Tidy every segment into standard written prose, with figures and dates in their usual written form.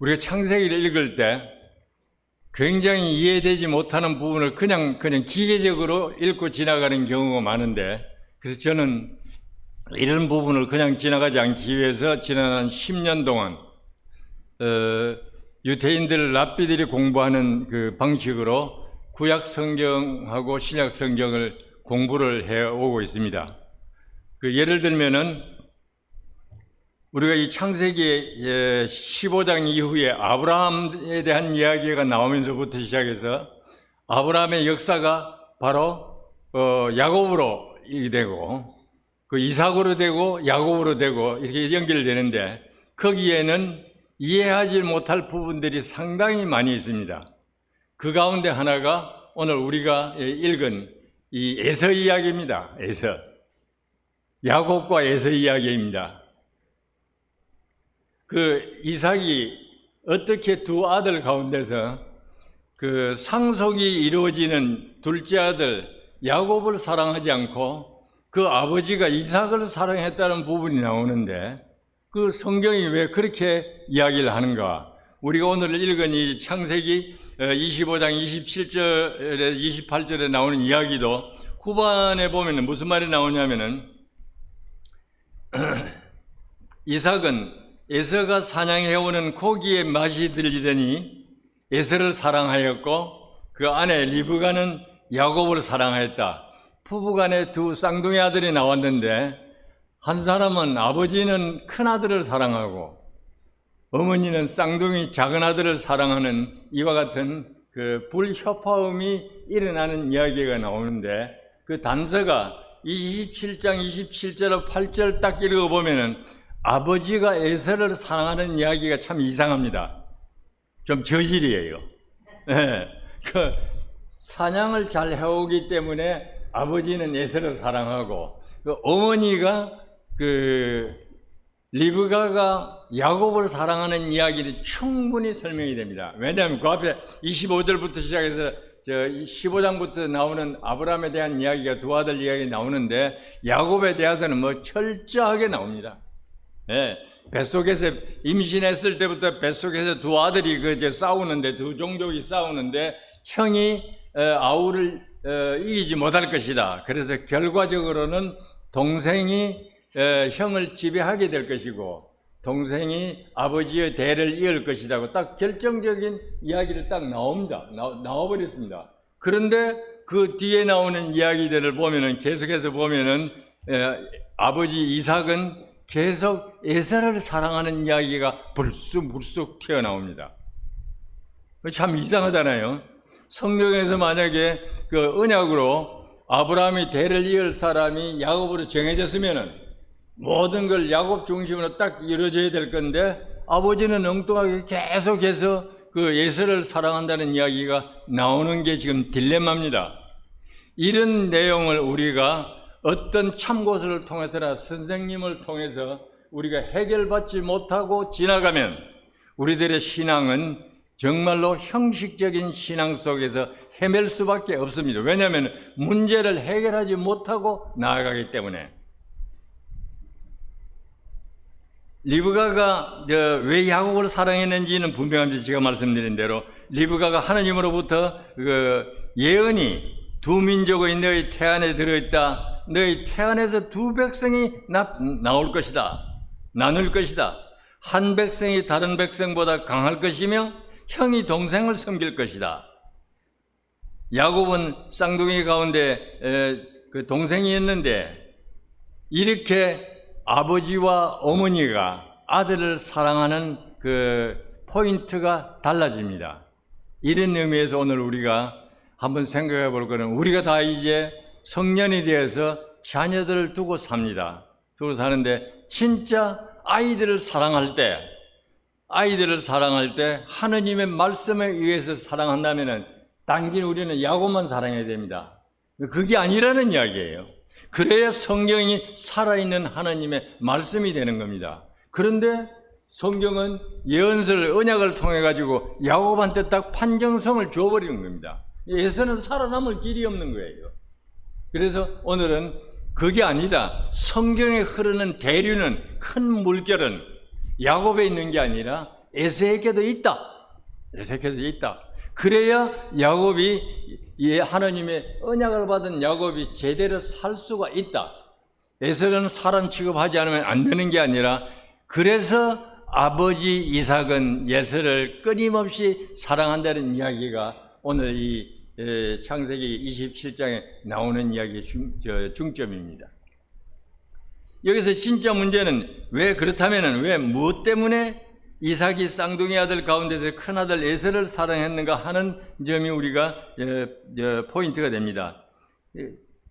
우리가 창세기를 읽을 때 굉장히 이해되지 못하는 부분을 그냥 기계적으로 읽고 지나가는 경우가 많은데, 그래서 저는 이런 부분을 그냥 지나가지 않기 위해서 지난 10년 동안 유대인들 랍비들이 공부하는 그 방식으로 구약 성경하고 신약 성경을 공부를 해오고 있습니다. 그 예를 들면은 우리가 이 창세기 15장 이후에 아브라함에 대한 이야기가 나오면서부터 시작해서 아브라함의 역사가 바로 야곱으로 되고 그 이삭으로 되고 야곱으로 되고 이렇게 연결되는데, 거기에는 이해하지 못할 부분들이 상당히 많이 있습니다. 그 가운데 하나가 오늘 우리가 읽은 이 에서 이야기입니다. 에서. 야곱과 에서 이야기입니다. 그 이삭이 어떻게 두 아들 가운데서 그 상속이 이루어지는 둘째 아들 야곱을 사랑하지 않고 그 아버지가 이삭을 사랑했다는 부분이 나오는데, 그 성경이 왜 그렇게 이야기를 하는가? 우리가 오늘 읽은 이 창세기 25장 27절에 28절에 나오는 이야기도 후반에 보면 무슨 말이 나오냐면은 이삭은 에서가 사냥해오는 고기의 맛이 들리더니 에서를 사랑하였고 그 아내 리브가는 야곱을 사랑하였다. 부부간에 두 쌍둥이 아들이 나왔는데, 한 사람은 아버지는 큰 아들을 사랑하고 어머니는 쌍둥이 작은 아들을 사랑하는 이와 같은 그 불협화음이 일어나는 이야기가 나오는데, 그 단서가 27장 27절 8절 딱 읽어보면은 아버지가 에서를 사랑하는 이야기가 참 이상합니다. 좀 저질이에요. 네. 그 사냥을 잘 해오기 때문에 아버지는 에서를 사랑하고, 그 어머니가 그 리브가가 야곱을 사랑하는 이야기를 충분히 설명이 됩니다. 왜냐하면 그 앞에 25절부터 시작해서 15장부터 나오는 아브라함에 대한 이야기가 두 아들 이야기 나오는데, 야곱에 대해서는 뭐 철저하게 나옵니다. 예, 뱃속에서 임신했을 때부터 뱃속에서 두 아들이 싸우는데, 두 종족이 싸우는데 형이 아우를 이기지 못할 것이다. 그래서 결과적으로는 동생이 형을 지배하게 될 것이고 동생이 아버지의 대를 이을 것이라고 딱 결정적인 이야기를 딱 나와버렸습니다. 그런데 그 뒤에 나오는 이야기들을 보면은, 계속해서 보면은 아버지 이삭은 계속 에서를 사랑하는 이야기가 불쑥 튀어나옵니다. 참 이상하잖아요. 성경에서 만약에 그 언약으로 아브라함이 대를 이을 사람이 야곱으로 정해졌으면은 모든 걸 야곱 중심으로 딱 이루어져야 될 건데, 아버지는 엉뚱하게 계속해서 그 에서를 사랑한다는 이야기가 나오는 게 지금 딜레마입니다. 이런 내용을 우리가 어떤 참고서를 통해서나 선생님을 통해서 우리가 해결받지 못하고 지나가면 우리들의 신앙은 정말로 형식적인 신앙 속에서 헤맬 수밖에 없습니다. 왜냐하면 문제를 해결하지 못하고 나아가기 때문에. 리브가가 왜 야곱을 사랑했는지는 분명합니다. 제가 말씀드린 대로 리브가가 하나님으로부터 그 예언이 두 민족의 너희 태안에 들어있다. 너희 태안에서 두 백성이 나올 것이다. 나눌 것이다. 한 백성이 다른 백성보다 강할 것이며 형이 동생을 섬길 것이다. 야곱은 쌍둥이 가운데 그 동생이었는데, 이렇게 아버지와 어머니가 아들을 사랑하는 그 포인트가 달라집니다. 이런 의미에서 오늘 우리가 한번 생각해 볼 거는, 우리가 다 이제 성년이 되어서 자녀들을 두고 삽니다. 두고 사는데, 진짜 아이들을 사랑할 때 하느님의 말씀에 의해서 사랑한다면은 단긴 우리는 야곱만 사랑해야 됩니다. 그게 아니라는 이야기예요. 그래야 성경이 살아있는 하나님의 말씀이 되는 겁니다. 그런데 성경은 예언서를, 언약을 통해 가지고 야곱한테 딱 판정성을 줘버리는 겁니다. 에서는 살아남을 길이 없는 거예요. 그래서 오늘은 그게 아니다. 성경에 흐르는 대류는, 큰 물결은 야곱에 있는 게 아니라 에서에게도 있다. 에서에게도 있다. 그래야 야곱이 하나님의 언약을 받은 야곱이 제대로 살 수가 있다. 에서는 사람 취급하지 않으면 안 되는 게 아니라 그래서 아버지 이삭은 에서를 끊임없이 사랑한다는 이야기가 오늘 이 창세기 27장에 나오는 이야기의 중점입니다. 여기서 진짜 문제는 왜 그렇다면 왜 무엇 때문에 이삭이 쌍둥이 아들 가운데서 큰아들 에서를 사랑했는가 하는 점이 우리가 포인트가 됩니다.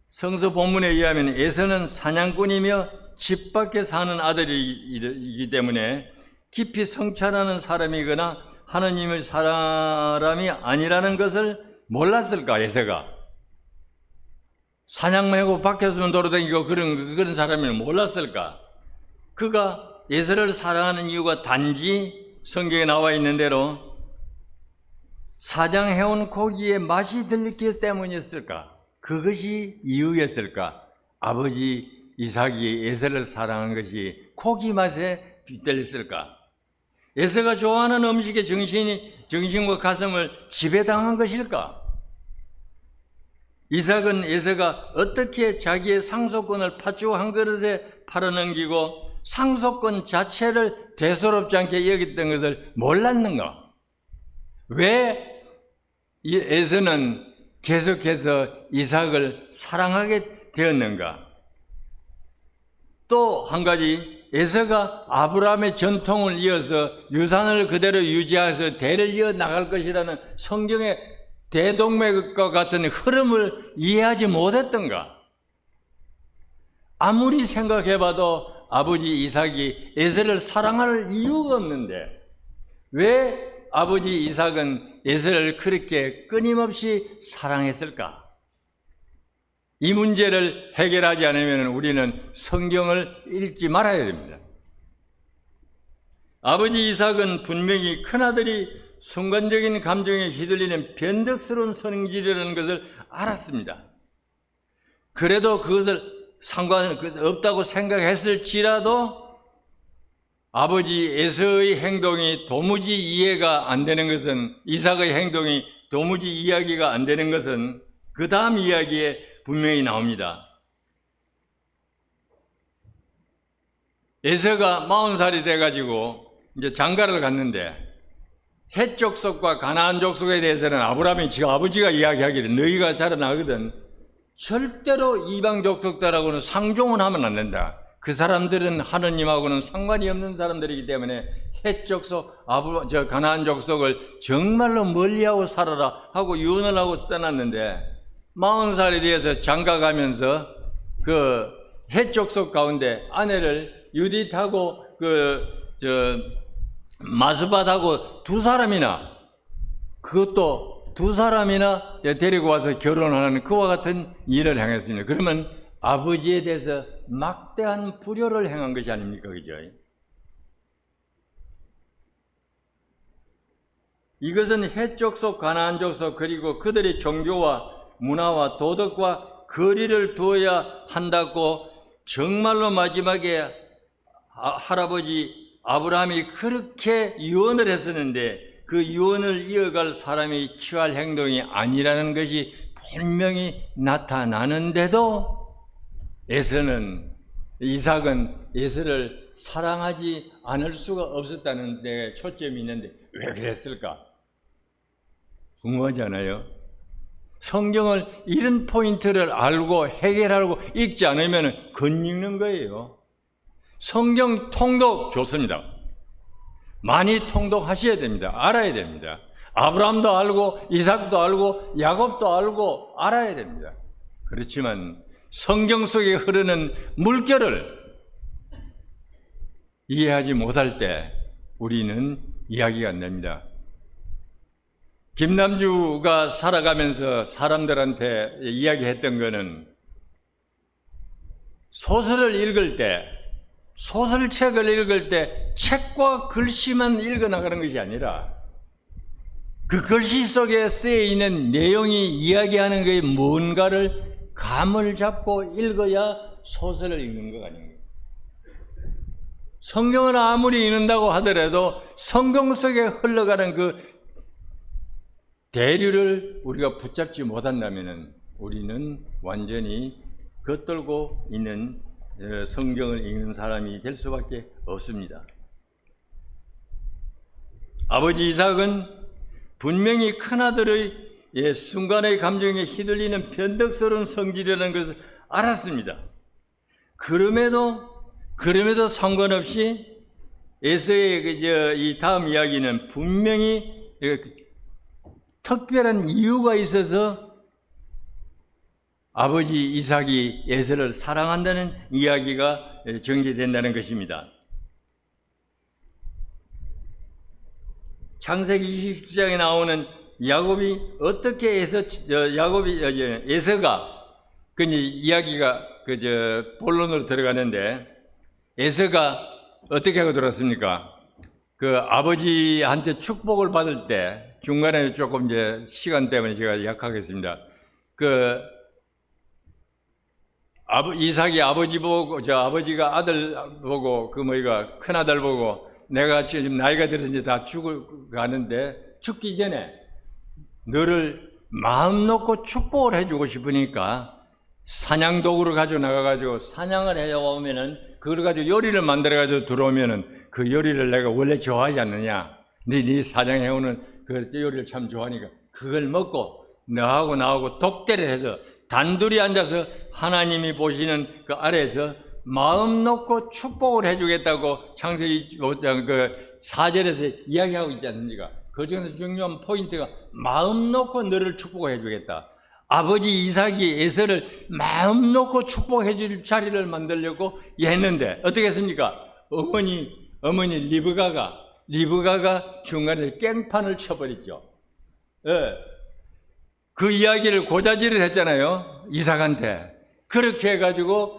성서 본문에 의하면 에서는 사냥꾼이며 집 밖에 사는 아들이기 때문에 깊이 성찰하는 사람이거나 하느님의 사람이 아니라는 것을 몰랐을까, 에서가? 사냥만 하고 밖에서만 돌아다니고 그런 사람이 몰랐을까? 그가 에서를 사랑하는 이유가 단지 성경에 나와 있는 대로 사냥해온 고기의 맛이 들렸기 때문이었을까? 그것이 이유였을까? 아버지 이삭이 에서를 사랑한 것이 고기 맛에 빗들렸을까? 에서가 좋아하는 음식에 정신과 가슴을 지배당한 것일까? 이삭은 에서가 어떻게 자기의 상속권을 팥죽 한 그릇에 팔아넘기고 상속권 자체를 대수롭지 않게 여겼던 것을 몰랐는가? 왜 에서는 계속해서 이삭을 사랑하게 되었는가? 또 한 가지, 에서가 아브라함의 전통을 이어서 유산을 그대로 유지해서 대를 이어나갈 것이라는 성경의 대동맥과 같은 흐름을 이해하지 못했던가? 아무리 생각해봐도 아버지 이삭이 에서를 사랑할 이유가 없는데 왜 아버지 이삭은 에서를 그렇게 끊임없이 사랑했을까? 이 문제를 해결하지 않으면 우리는 성경을 읽지 말아야 됩니다. 아버지 이삭은 분명히 큰아들이 순간적인 감정에 휘둘리는 변덕스러운 성질이라는 것을 알았습니다. 그래도 그것을 상관없다고 생각했을지라도 아버지 에서의 행동이 도무지 이해가 안 되는 것은, 이삭의 행동이 도무지 이야기가 안 되는 것은 그 다음 이야기에 분명히 나옵니다. 에서가 40살이 돼가지고 이제 장가를 갔는데 헷 족속과 가나안 족속에 대해서는 아브라함이 지금 아버지가 이야기하기를 너희가 자라나거든 절대로 이방 족속들하고는 상종은 하면 안 된다. 그 사람들은 하느님하고는 상관이 없는 사람들이기 때문에 헷 족속, 가나안 족속을 정말로 멀리하고 살아라 하고 유언을 하고 떠났는데 40살이 되어서 장가 가면서 그 헷 족속 가운데 아내를 유딧하고 마스밧하고 두 사람이나 데리고 와서 결혼하는 그와 같은 일을 행했습니다. 그러면 아버지에 대해서 막대한 불효를 행한 것이 아닙니까? 그죠? 이것은 헷 족속, 가나안 족속, 그리고 그들의 종교와 문화와 도덕과 거리를 두어야 한다고 정말로 마지막에 할아버지 아브라함이 그렇게 유언을 했었는데 그 유언을 이어갈 사람이 취할 행동이 아니라는 것이 분명히 나타나는데도 이삭은 에서를 사랑하지 않을 수가 없었다는 데 초점이 있는데 왜 그랬을까? 궁금하지 않아요? 성경을 이런 포인트를 알고 해결하고 읽지 않으면 겉읽는 거예요. 성경 통독 좋습니다. 많이 통독하셔야 됩니다. 알아야 됩니다. 아브라함도 알고 이삭도 알고 야곱도 알고 알아야 됩니다. 그렇지만 성경 속에 흐르는 물결을 이해하지 못할 때 우리는 이야기가 안 됩니다. 김남주가 살아가면서 사람들한테 이야기했던 거는 소설책을 읽을 때 책과 글씨만 읽어나가는 것이 아니라 그 글씨 속에 쓰여있는 내용이 이야기하는 것이 뭔가를 감을 잡고 읽어야 소설을 읽는 것 아닙니까? 성경을 아무리 읽는다고 하더라도 성경 속에 흘러가는 그 대류를 우리가 붙잡지 못한다면 우리는 완전히 겉돌고 있는 성경을 읽는 사람이 될 수밖에 없습니다. 아버지 이삭은 분명히 큰아들의 순간의 감정에 휘둘리는 변덕스러운 성질이라는 것을 알았습니다. 그럼에도 상관없이 에서의 이 다음 이야기는 분명히 특별한 이유가 있어서 아버지 이삭이 에서를 사랑한다는 이야기가 전개된다는 것입니다. 창세기 27장에 나오는 야곱이 어떻게 에서가 그 이야기가 본론으로 들어가는데 에서가 어떻게 하고 들었습니까? 그 아버지한테 축복을 받을 때 중간에 조금 이제 시간 때문에 제가 약하겠습니다. 이삭이 아버지 보고 아버지가 아들 보고 큰 아들 보고 내가 지금 나이가 들어서 이제 다 죽어가는데 죽기 전에 너를 마음 놓고 축복을 해주고 싶으니까 사냥 도구를 가지고 나가가지고 사냥을 해오면은 그걸 가지고 요리를 만들어가지고 들어오면은 그 요리를 내가 원래 좋아하지 않느냐? 네 사냥해오는 그 요리를 참 좋아하니까 그걸 먹고 너하고 나하고 독대를 해서 단둘이 앉아서 하나님이 보시는 그 아래에서 마음 놓고 축복을 해주겠다고 창세기 5장 그 4절에서 이야기하고 있지 않습니까? 그 중에서 중요한 포인트가 마음 놓고 너를 축복해 주겠다. 아버지 이삭이 에서를 마음 놓고 축복해 줄 자리를 만들려고 했는데 어떻게 했습니까? 어머니 리브가가 중간에 깽판을 쳐버렸죠. 예. 그 이야기를 고자질을 했잖아요. 이삭한테. 그렇게 해가지고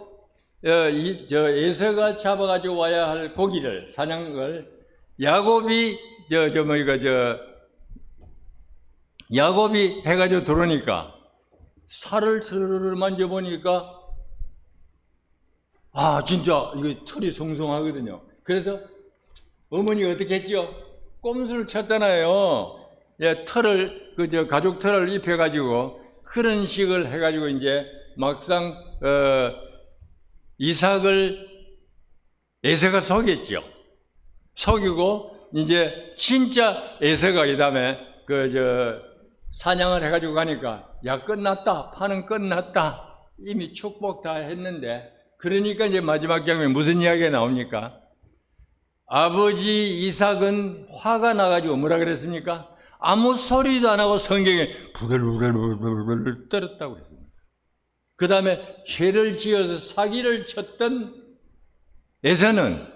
에서가 잡아가지고 와야 할 고기를 사냥을 야곱이 야곱이 해가지고 들어오니까 살을 스르르 만져보니까 진짜 이게 털이 송송하거든요. 그래서 어머니가 어떻게 했죠? 꼼수를 쳤잖아요. 털을 가죽 털을 입혀가지고 그런 식을 해가지고 이제 막상 이삭을 에서가 속였죠. 속이고 이제 진짜 에서가 이 다음에 사냥을 해가지고 가니까 끝났다. 파는 끝났다. 이미 축복 다 했는데 그러니까 이제 마지막 장면에 무슨 이야기가 나옵니까? 아버지 이삭은 화가 나가지고 뭐라 그랬습니까? 아무 소리도 안 하고 성경에 부들부들 떨었다고 했습니다. 그 다음에 죄를 지어서 사기를 쳤던 에서는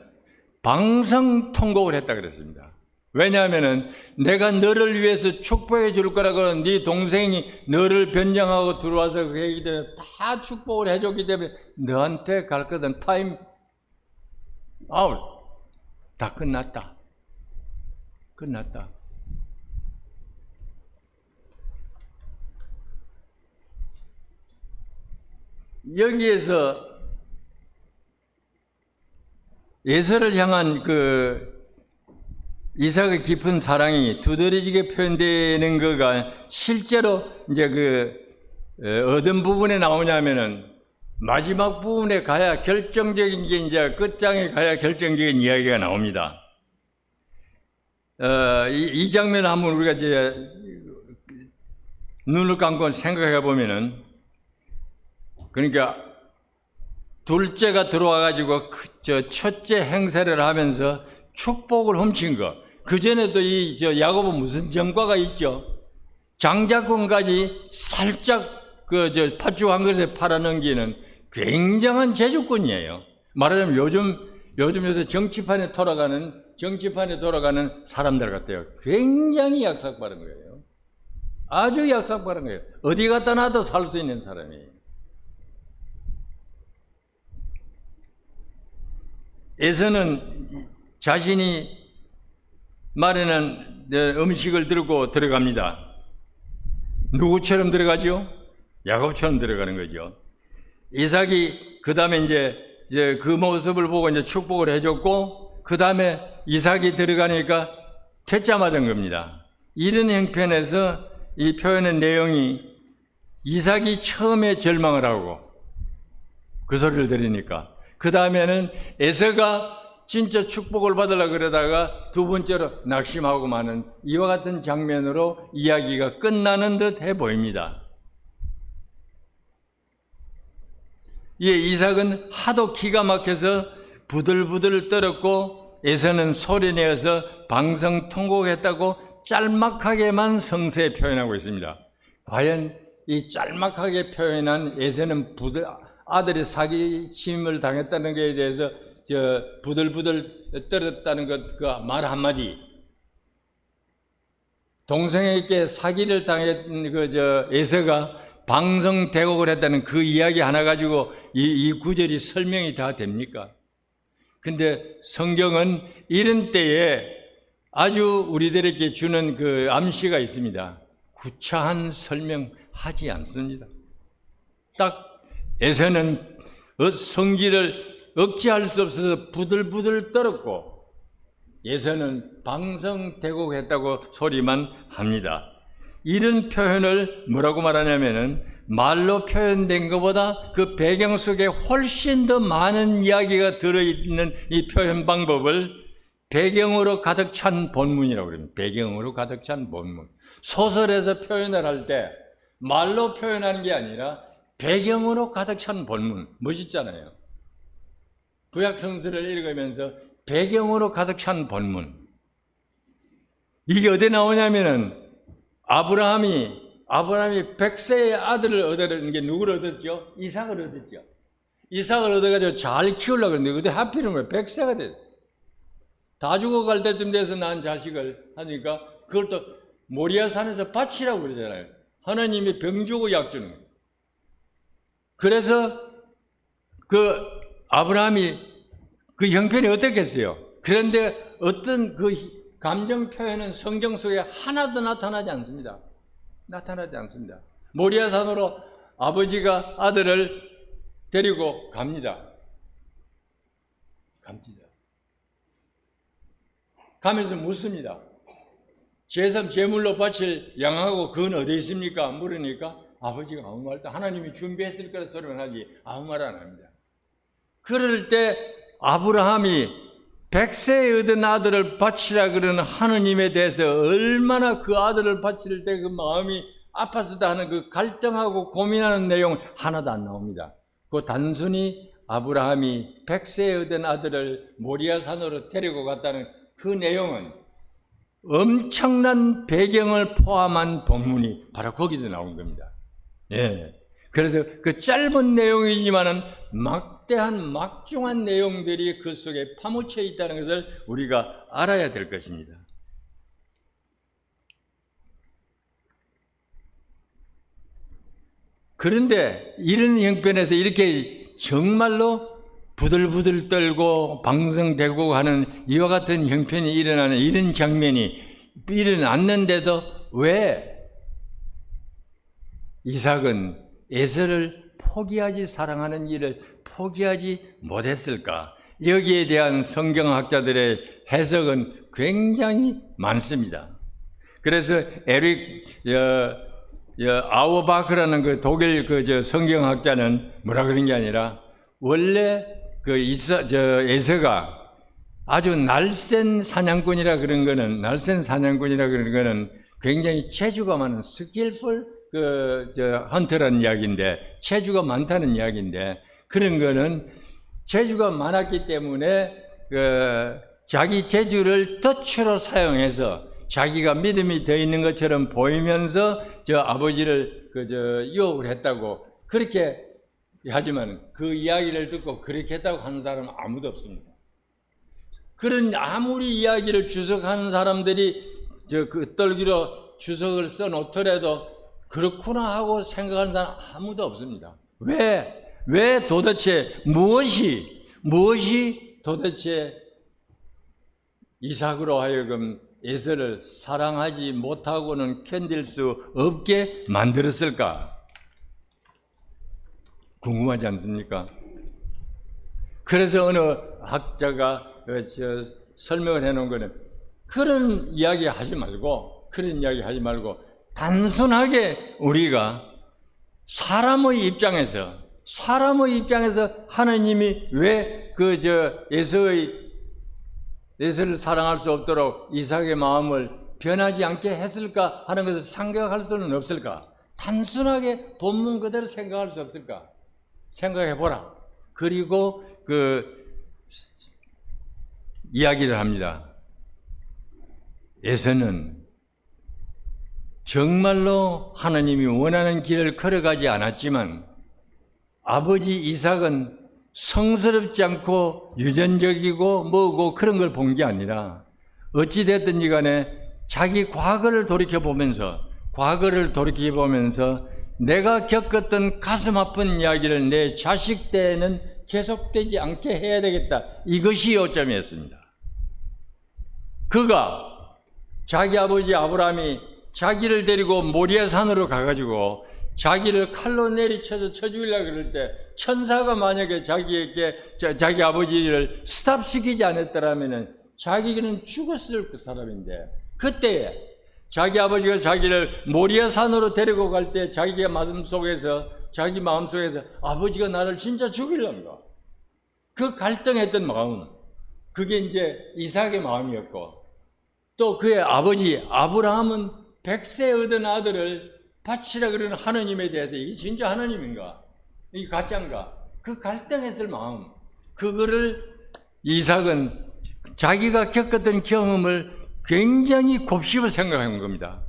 방성통곡을 했다 그랬습니다. 왜냐하면은 내가 너를 위해서 축복해 줄 거라고 네 동생이 너를 변장하고 들어와서 그 얘기 때문에 다 축복을 해줬기 때문에 너한테 갈 것은 타임 아웃. 다 끝났다. 여기에서 에서를 향한 이삭의 깊은 사랑이 두드러지게 표현되는 거가 실제로 이제 어떤 부분에 나오냐면은 마지막 부분에 가야 결정적인 게 이제 끝장에 가야 결정적인 이야기가 나옵니다. 이 장면을 한번 우리가 이제 눈을 감고 생각해 보면은 그러니까 둘째가 들어와가지고 첫째 행세를 하면서 축복을 훔친 거. 그전에도 야곱은 무슨 전과가 있죠? 장자권까지 살짝 팥죽 한 그릇에 팔아넘기는 굉장한 제주꾼이에요. 말하자면 요새 정치판에 돌아가는 사람들 같아요. 굉장히 약삭빠른 거예요. 아주 약삭빠른 거예요. 어디 갖다 놔도 살 수 있는 사람이에요. 에서는 자신이 마련한 음식을 들고 들어갑니다. 누구처럼 들어가죠? 야곱처럼 들어가는 거죠. 이삭이 그 다음에 이제 이제 그 모습을 보고 이제 축복을 해줬고, 그 다음에 이삭이 들어가니까 퇴짜 맞은 겁니다. 이런 형편에서 이 표현의 내용이 이삭이 처음에 절망을 하고 그 소리를 들으니까, 그 다음에는 에서가 진짜 축복을 받으려고 그러다가 두 번째로 낙심하고 마는 이와 같은 장면으로 이야기가 끝나는 듯 해 보입니다. 예, 이삭은 하도 기가 막혀서 부들부들 떨었고 에서는 소리내어서 방성통곡했다고 짤막하게만 성서에 표현하고 있습니다. 과연 이 짤막하게 표현한 에서는 아들이 사기침을 당했다는 것에 대해서 부들부들 떨었다는 것, 그 말 한마디, 동생에게 사기를 당했던 에서가 방성대곡을 했다는 그 이야기 하나 가지고 이 구절이 설명이 다 됩니까? 근데 성경은 이런 때에 아주 우리들에게 주는 그 암시가 있습니다. 구차한 설명하지 않습니다. 딱 에서는 성질을 억제할 수 없어서 부들부들 떨었고 에서는 방성대곡했다고 소리만 합니다. 이런 표현을 뭐라고 말하냐면은 말로 표현된 것보다 그 배경 속에 훨씬 더 많은 이야기가 들어있는 이 표현 방법을 배경으로 가득 찬 본문이라고 그럽니다. 배경으로 가득 찬 본문. 소설에서 표현을 할 때 말로 표현하는 게 아니라 배경으로 가득 찬 본문. 멋있잖아요. 구약 성서를 읽으면서 배경으로 가득 찬 본문. 이게 어디 나오냐면은 아브라함이 100세의 아들을 얻으려는 게 누구를 얻었죠? 이삭을 얻었죠. 이삭을 얻어가지고 잘 키우려고 했는데 어디 하필이면 왜 100세가 됐어? 다 죽어갈 때쯤 돼서 낳은 자식을 하니까 그걸 또 모리아산에서 바치라고 그러잖아요. 하나님이 병 주고 약 주는 거예요. 그래서 그 아브라함이 그 형편이 어떻겠어요? 그런데 어떤 그 감정 표현은 성경 속에 하나도 나타나지 않습니다. 나타나지 않습니다. 모리아산으로 아버지가 아들을 데리고 갑니다. 가면서 묻습니다. 제물로 바칠 양하고 그건 어디 있습니까? 물으니까 아버지가 아무 말도, 하나님이 준비했을 거라 소리만 하지 아무 말 안 합니다. 그럴 때 아브라함이 100세에 얻은 아들을 바치라 그러는 하느님에 대해서 얼마나 그 아들을 바칠 때 그 마음이 아팠었다 하는 그 갈등하고 고민하는 내용 하나도 안 나옵니다. 그 단순히 아브라함이 100세에 얻은 아들을 모리아산으로 데리고 갔다는 그 내용은 엄청난 배경을 포함한 본문이 바로 거기도 나온 겁니다. 예. 그래서 그 짧은 내용이지만은 막대한 막중한 내용들이 그 속에 파묻혀 있다는 것을 우리가 알아야 될 것입니다. 그런데 이런 형편에서 이렇게 정말로 부들부들 떨고 방성되고 하는 이와 같은 형편이 일어나는 이런 장면이 일어났는데도 왜 이삭은 에서를 포기하지 사랑하는 일을 포기하지 못했을까? 여기에 대한 성경학자들의 해석은 굉장히 많습니다. 그래서 에릭 아우바크라는 그 독일 성경학자는 뭐라 그런 게 아니라 원래 에서가 아주 날쌘 사냥꾼이라 그런 거는 굉장히 체주가 많은 스킬풀 헌터라는 이야기인데, 체주가 많다는 이야기인데, 그런 거는 체주가 많았기 때문에 자기 체주를 덫으로 사용해서 자기가 믿음이 더 있는 것처럼 보이면서 아버지를 유혹을 했다고 그렇게 하지만 그 이야기를 듣고 그렇게 했다고 하는 사람은 아무도 없습니다. 그런 아무리 이야기를 주석하는 사람들이 그 떨기로 주석을 써놓더라도 그렇구나 하고 생각하는 사람 아무도 없습니다. 왜 도대체 무엇이 도대체 이삭으로 하여금 에서를 사랑하지 못하고는 견딜 수 없게 만들었을까? 궁금하지 않습니까? 그래서 어느 학자가 설명을 해놓은 거는 그런 이야기 하지 말고 단순하게 우리가 사람의 입장에서 하나님이 왜 에서를 사랑할 수 없도록 이삭의 마음을 변하지 않게 했을까 하는 것을 생각할 수는 없을까? 단순하게 본문 그대로 생각할 수 없을까? 생각해 보라. 그리고 이야기를 합니다. 에서는 정말로 하나님이 원하는 길을 걸어가지 않았지만 아버지 이삭은 성스럽지 않고 유전적이고 뭐고 그런 걸 본 게 아니라 어찌됐든지 간에 자기 과거를 돌이켜보면서 내가 겪었던 가슴 아픈 이야기를 내 자식 때에는 계속되지 않게 해야 되겠다. 이것이 요점이었습니다. 그가 자기 아버지 아브라함이 자기를 데리고 모리아 산으로 가가지고 자기를 칼로 내리쳐서 쳐죽이려고 그럴 때 천사가 만약에 자기 아버지를 스탑시키지 않았더라면 자기는 죽었을 그 사람인데 그때에 자기 아버지가 자기를 모리아 산으로 데리고 갈 때 자기 마음속에서 아버지가 나를 진짜 죽이려는가? 그 갈등했던 마음, 그게 이제 이삭의 마음이었고 또 그의 아버지 아브라함은 100세 얻은 아들을 바치라 그러는 하나님에 대해서 이게 진짜 하나님인가? 이게 가짜인가? 그 갈등했을 마음, 그거를 이삭은 자기가 겪었던 경험을 굉장히 곱씹어 생각한 겁니다.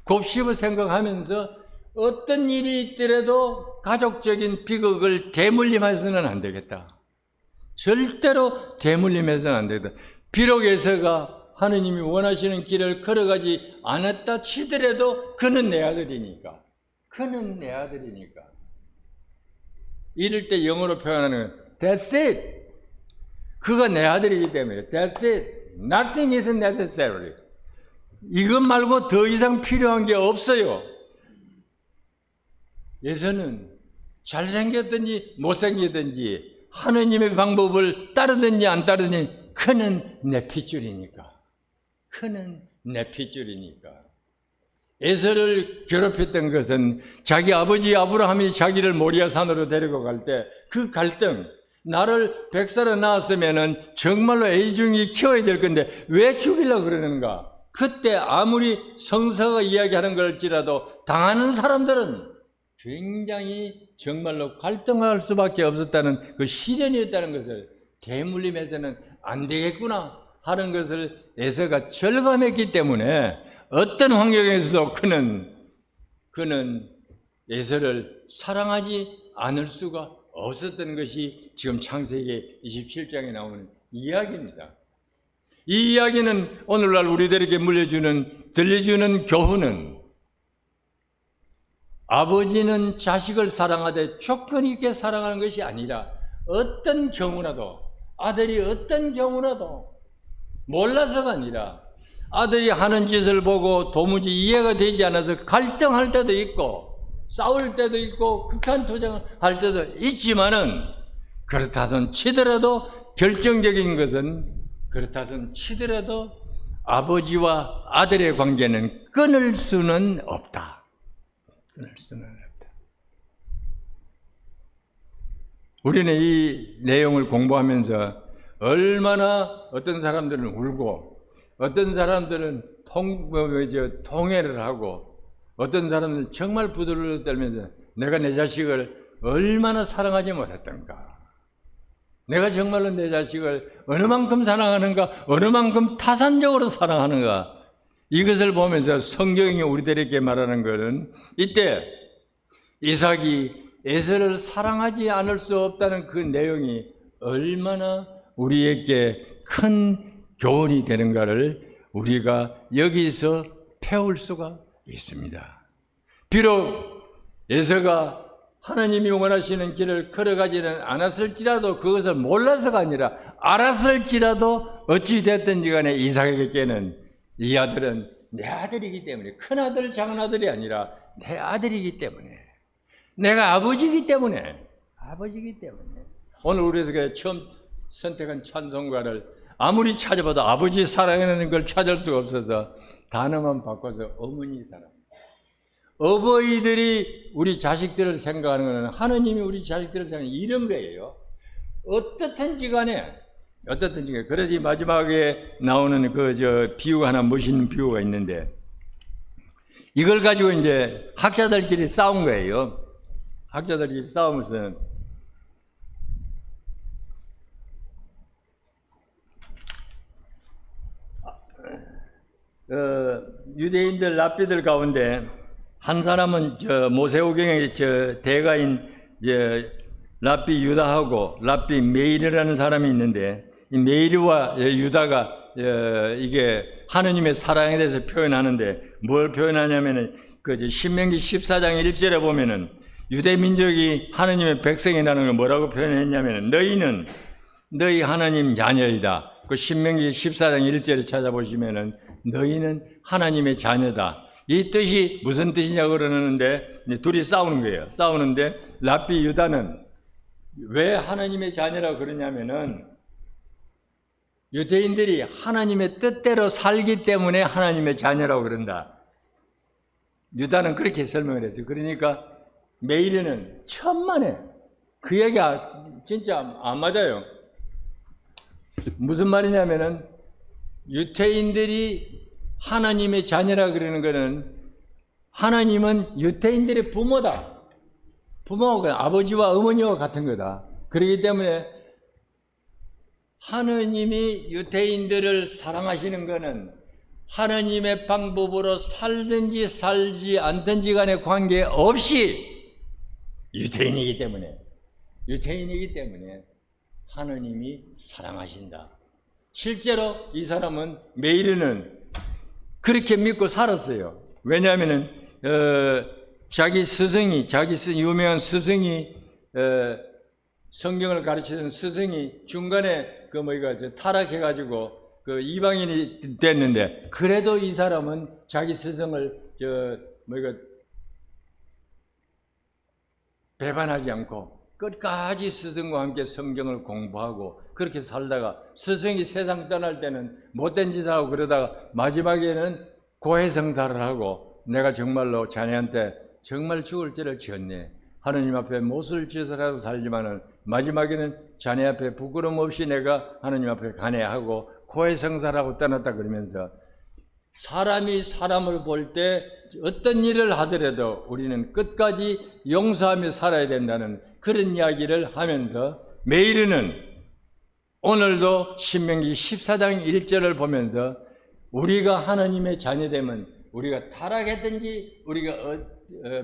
곱씹어 생각하면서 어떤 일이 있더라도 가족적인 비극을 대물림해서는 안 되겠다. 절대로 대물림해서는 안 되겠다. 비록 에서가 하느님이 원하시는 길을 걸어가지 않았다 치더라도 그는 내 아들이니까. 이럴 때 영어로 표현하는 That's it. 그가 내 아들이기 때문에 That's it. Nothing is necessary. 이것 말고 더 이상 필요한 게 없어요. 예서는 잘생겼든지 못생겼든지 하느님의 방법을 따르든지 안 따르든지 그는 내 핏줄이니까. 에서를 괴롭혔던 것은 자기 아버지 아브라함이 자기를 모리아 산으로 데리고 갈 때 그 갈등, 나를 100살에 낳았으면은 정말로 애중이 키워야 될 건데 왜 죽이려고 그러는가? 그때 아무리 성서가 이야기하는 걸지라도 당하는 사람들은 굉장히 정말로 갈등할 수밖에 없었다는 그 시련이었다는 것을 대물림해서는 안 되겠구나 하는 것을 에서가 절감했기 때문에 어떤 환경에서도 그는 에서를 사랑하지 않을 수가 없었던 것이 지금 창세기 27장에 나오는 이야기입니다. 이 이야기는 오늘날 우리들에게 들려주는 교훈은 아버지는 자식을 사랑하되 조건 있게 사랑하는 것이 아니라 어떤 경우라도 아들이 어떤 경우라도 몰라서가 아니라 아들이 하는 짓을 보고 도무지 이해가 되지 않아서 갈등할 때도 있고 싸울 때도 있고 극한 투쟁할 때도 있지만은 그렇다선 치더라도 결정적인 것은 그렇다선 치더라도 아버지와 아들의 관계는 끊을 수는 없다. 우리는 이 내용을 공부하면서 얼마나 어떤 사람들은 울고 어떤 사람들은 통회를 하고 어떤 사람들은 정말 부들부들 떨면서 내가 내 자식을 얼마나 사랑하지 못했던가, 내가 정말로 내 자식을 어느 만큼 사랑하는가, 어느 만큼 타산적으로 사랑하는가, 이것을 보면서 성경이 우리들에게 말하는 것은 이때 이삭이 에서를 사랑하지 않을 수 없다는 그 내용이 얼마나 우리에게 큰 교훈이 되는가를 우리가 여기서 배울 수가 있습니다. 비록 에서가 하나님이 원하시는 길을 걸어가지는 않았을지라도 그것을 몰라서가 아니라 알았을지라도 어찌 됐든지 간에 이삭에게는 이 아들은 내 아들이기 때문에, 큰아들 작은아들이 아니라 내 아들이기 때문에, 내가 아버지이기 때문에 오늘 우리에서 처음 선택한 찬송가를 아무리 찾아봐도 아버지 사랑하는 걸 찾을 수가 없어서 단어만 바꿔서 어머니 사랑. 어버이들이 우리 자식들을 생각하는 것은 하느님이 우리 자식들을 생각하는 이런 거예요. 어떻든지 간에 그래서 마지막에 나오는 비유가 하나, 멋있는 비유가 있는데, 이걸 가지고 이제 학자들끼리 싸운 거예요. 학자들끼리 싸우면서 유대인들 랍비들 가운데 한 사람은 모세오경의 대가인 랍비 유다하고 랍비 메일이라는 사람이 있는데, 이 메일과 유다가 이게 하느님의 사랑에 대해서 표현하는데, 뭘 표현하냐면은 신명기 14장 1절에 보면은 유대 민족이 하느님의 백성이라는 걸 뭐라고 표현했냐면은 너희는 너희 하나님 자녀이다. 그 신명기 14장 1절에 찾아보시면은 너희는 하나님의 자녀다. 이 뜻이 무슨 뜻이냐고 그러는데, 둘이 싸우는 거예요. 싸우는데 랍비 유다는 왜 하나님의 자녀라고 그러냐면은 유대인들이 하나님의 뜻대로 살기 때문에 하나님의 자녀라고 그런다. 유다는 그렇게 설명을 했어요. 그러니까 메일리는 천만에 그 얘기가 진짜 안 맞아요. 무슨 말이냐면은 유대인들이 하나님의 자녀라 그러는 것은 하나님은 유대인들의 부모다. 부모가 아버지와 어머니와 같은 거다. 그렇기 때문에 하느님이 유대인들을 사랑하시는 것은 하느님의 방법으로 살든지 살지 않든지 간에 관계없이 유대인이기 때문에 하느님이 사랑하신다. 실제로 이 사람은 메일은 그렇게 믿고 살았어요. 왜냐하면은 자기 유명한 스승이 성경을 가르치던 스승이 중간에 타락해가지고 이방인이 됐는데, 그래도 이 사람은 자기 스승을 배반하지 않고 끝까지 스승과 함께 성경을 공부하고 그렇게 살다가 스승이 세상 떠날 때는 못된 짓을 하고 그러다가 마지막에는 고해성사를 하고 내가 정말로 자네한테 정말 죽을 죄를 지었네. 하느님 앞에 못쓸 짓을 하고 살지만은 마지막에는 자네 앞에 부끄럼 없이 내가 하느님 앞에 가네 하고 고해성사를 하고 떠났다 그러면서, 사람이 사람을 볼 때 어떤 일을 하더라도 우리는 끝까지 용서하며 살아야 된다는 그런 이야기를 하면서, 메일은 오늘도 신명기 14장 1절을 보면서 우리가 하나님의 자녀되면 우리가 타락했든지 우리가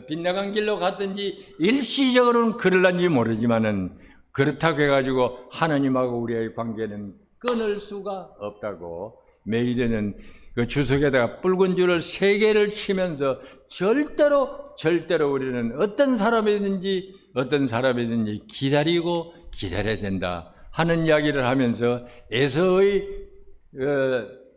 빗나간 길로 갔든지 일시적으로는 그럴런지 모르지만은 그렇다고 해가지고 하나님하고 우리의 관계는 끊을 수가 없다고, 메일은 그 주석에다가 붉은 줄을 3개를 치면서 절대로 우리는 어떤 사람이든지 기다려야 된다 하는 이야기를 하면서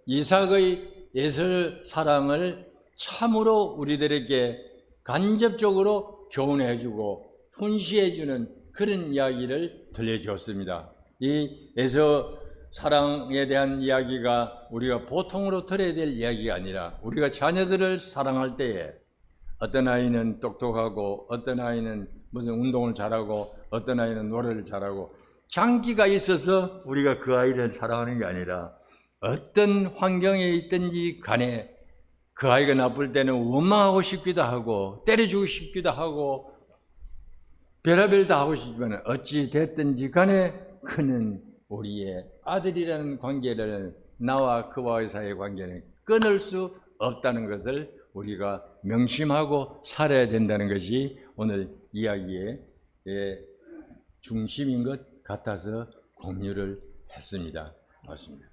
이삭의 에서 사랑을 참으로 우리들에게 간접적으로 교훈해주고 훈시해주는 그런 이야기를 들려주었습니다. 이 에서 사랑에 대한 이야기가 우리가 보통으로 들어야 될 이야기가 아니라, 우리가 자녀들을 사랑할 때에 어떤 아이는 똑똑하고 어떤 아이는 무슨 운동을 잘하고 어떤 아이는 노래를 잘하고 장기가 있어서 우리가 그 아이를 사랑하는 게 아니라, 어떤 환경에 있든지 간에 그 아이가 나쁠 때는 원망하고 싶기도 하고 때려주고 싶기도 하고 별의별 다 하고 싶지만 어찌 됐든지 간에 그는 우리의 아들이라는 관계를, 나와 그와의 사이의 관계는 끊을 수 없다는 것을 우리가 명심하고 살아야 된다는 것이 오늘 이야기의 중심인 것 같아서 공유를 했습니다. 맞습니다.